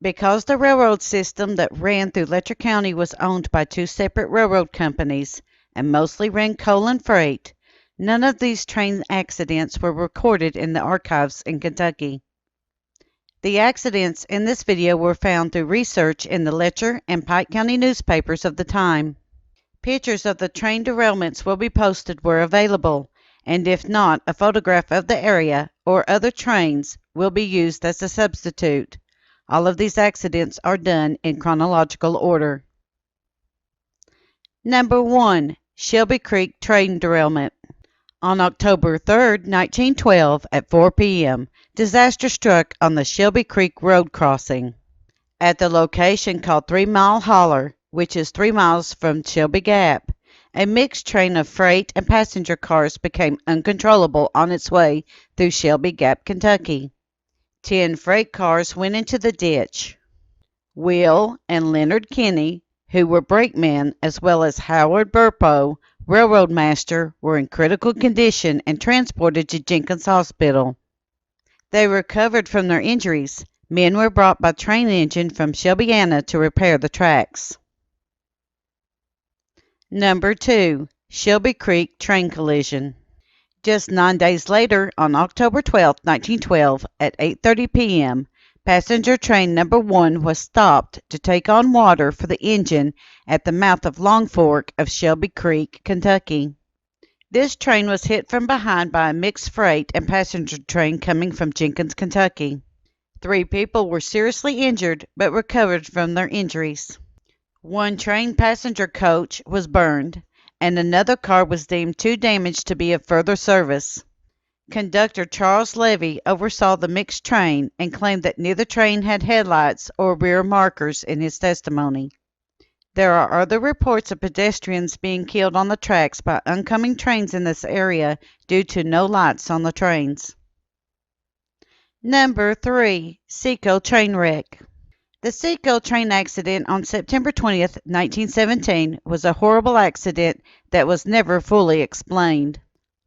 Because the railroad system that ran through Letcher County was owned by two separate railroad companies and mostly ran coal and freight, none of these train accidents were recorded in the archives in Kentucky. The accidents in this video were found through research in the Letcher and Pike County newspapers of the time. Pictures of the train derailments will be posted where available, and if not, a photograph of the area or other trains will be used as a substitute. All of these accidents are done in chronological order. Number 1. Shelby Creek Train Derailment. On October 3, 1912, at 4 p.m., disaster struck on the Shelby Creek road crossing. At the location called 3 Mile Holler, which is 3 miles from Shelby Gap, a mixed train of freight and passenger cars became uncontrollable on its way through Shelby Gap, Kentucky. 10 freight cars went into the ditch. Will and Leonard Kinney, who were brakemen, as well as Howard Burpo, railroad master, were in critical condition and transported to Jenkins Hospital. They recovered from their injuries. Men were brought by train engine from Shelbyana to repair the tracks. Number 2. Shelby Creek Train Collision. Just 9 days later, on October 12, 1912, at 8:30 p.m., passenger train number 1 was stopped to take on water for the engine at the mouth of Long Fork of Shelby Creek, Kentucky. This train was hit from behind by a mixed freight and passenger train coming from Jenkins, Kentucky. 3 people were seriously injured but recovered from their injuries. 1 train passenger coach was burned, and another car was deemed too damaged to be of further service. Conductor Charles Levy oversaw the mixed train and claimed that neither train had headlights or rear markers in his testimony. There are other reports of pedestrians being killed on the tracks by oncoming trains in this area due to no lights on the trains. Number 3. Seco Train Wreck. The Seco train accident on September 20, 1917 was a horrible accident that was never fully explained.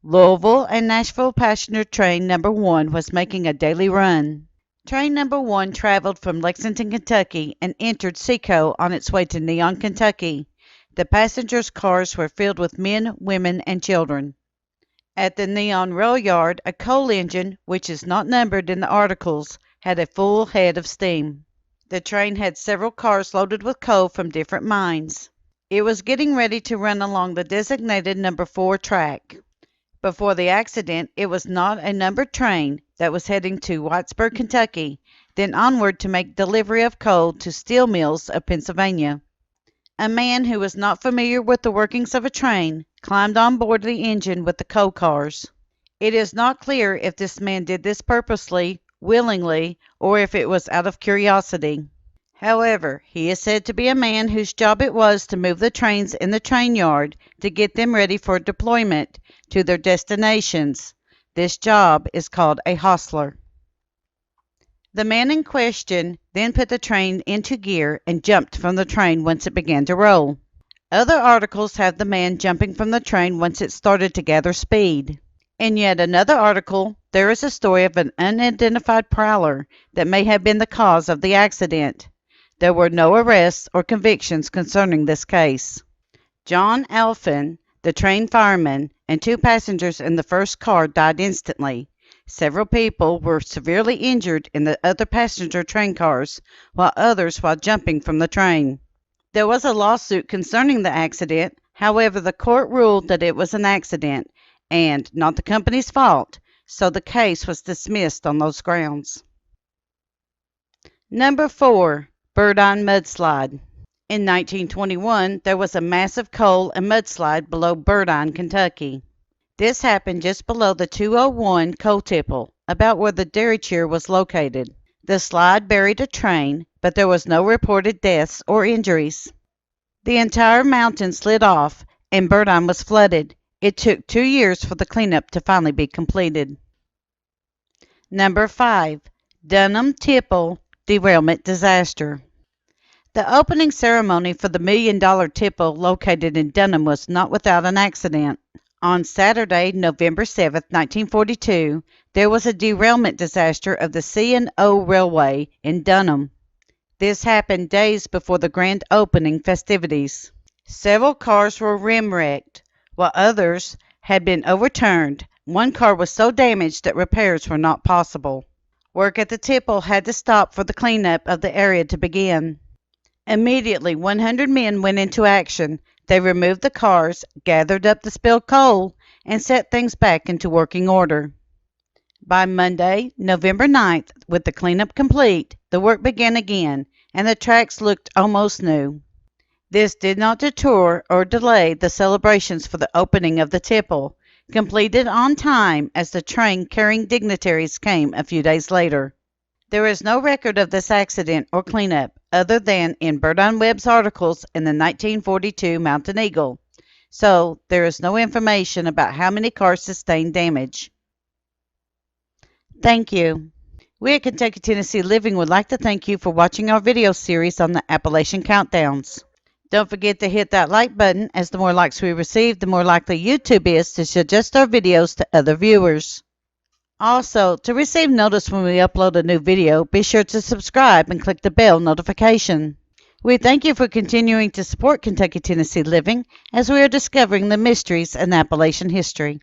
Louisville and Nashville passenger train number 1 was making a daily run. Train number 1 traveled from Lexington, Kentucky and entered Seco on its way to Neon, Kentucky. The passengers' cars were filled with men, women, and children. At the Neon rail yard, a coal engine, which is not numbered in the articles, had a full head of steam. The train had several cars loaded with coal from different mines. It was getting ready to run along the designated number 4 track. Before the accident, it was not a numbered train that was heading to Whitesburg, Kentucky, then onward to make delivery of coal to steel mills of Pennsylvania. A man who was not familiar with the workings of a train climbed on board the engine with the coal cars. It is not clear if this man did this purposely, willingly, or if it was out of curiosity. However, he is said to be a man whose job it was to move the trains in the train yard to get them ready for deployment to their destinations. This job is called a hostler. The man in question then put the train into gear and jumped from the train once it began to roll. Other articles have the man jumping from the train once it started to gather speed. In yet another article, there is a story of an unidentified prowler that may have been the cause of the accident. There were no arrests or convictions concerning this case. John Alphin, the train fireman, and 2 passengers in the first car died instantly. Several people were severely injured in the other passenger train cars, while others while jumping from the train. There was a lawsuit concerning the accident. However, the court ruled that it was an accident and not the company's fault, so the case was dismissed on those grounds. Number 4. Burdine Mudslide. In 1921, there was a massive coal and mudslide below Burdine, Kentucky. This happened just below the 201 coal tipple, about where the dairy chair was located. The slide buried a train, but there was no reported deaths or injuries. The entire mountain slid off, and Burdine was flooded. It took 2 years for the cleanup to finally be completed. Number 5. Dunham Tipple Derailment Disaster. The opening ceremony for the $1 million Tipple located in Dunham was not without an accident. On Saturday, November 7, 1942, there was a derailment disaster of the C&O Railway in Dunham. This happened days before the grand opening festivities. Several cars were rim-wrecked, while others had been overturned. One car was so damaged that repairs were not possible. Work at the Tipple had to stop for the cleanup of the area to begin. Immediately, 100 men went into action. They removed the cars, gathered up the spilled coal, and set things back into working order. By Monday, November 9th, with the cleanup complete, the work began again, and the tracks looked almost new. This did not deter or delay the celebrations for the opening of the Tipple, completed on time as the train carrying dignitaries came a few days later. There is no record of this accident or cleanup other than in Burdine Webb's articles in the 1942 Mountain Eagle, so there is no information about how many cars sustained damage. Thank you. We at Kentucky Tennessee Living would like to thank you for watching our video series on the Appalachian Countdowns. Don't forget to hit that like button, as the more likes we receive, the more likely YouTube is to suggest our videos to other viewers. Also, to receive notice when we upload a new video, be sure to subscribe and click the bell notification. We thank you for continuing to support Kentucky Tennessee Living as we are discovering the mysteries in Appalachian history.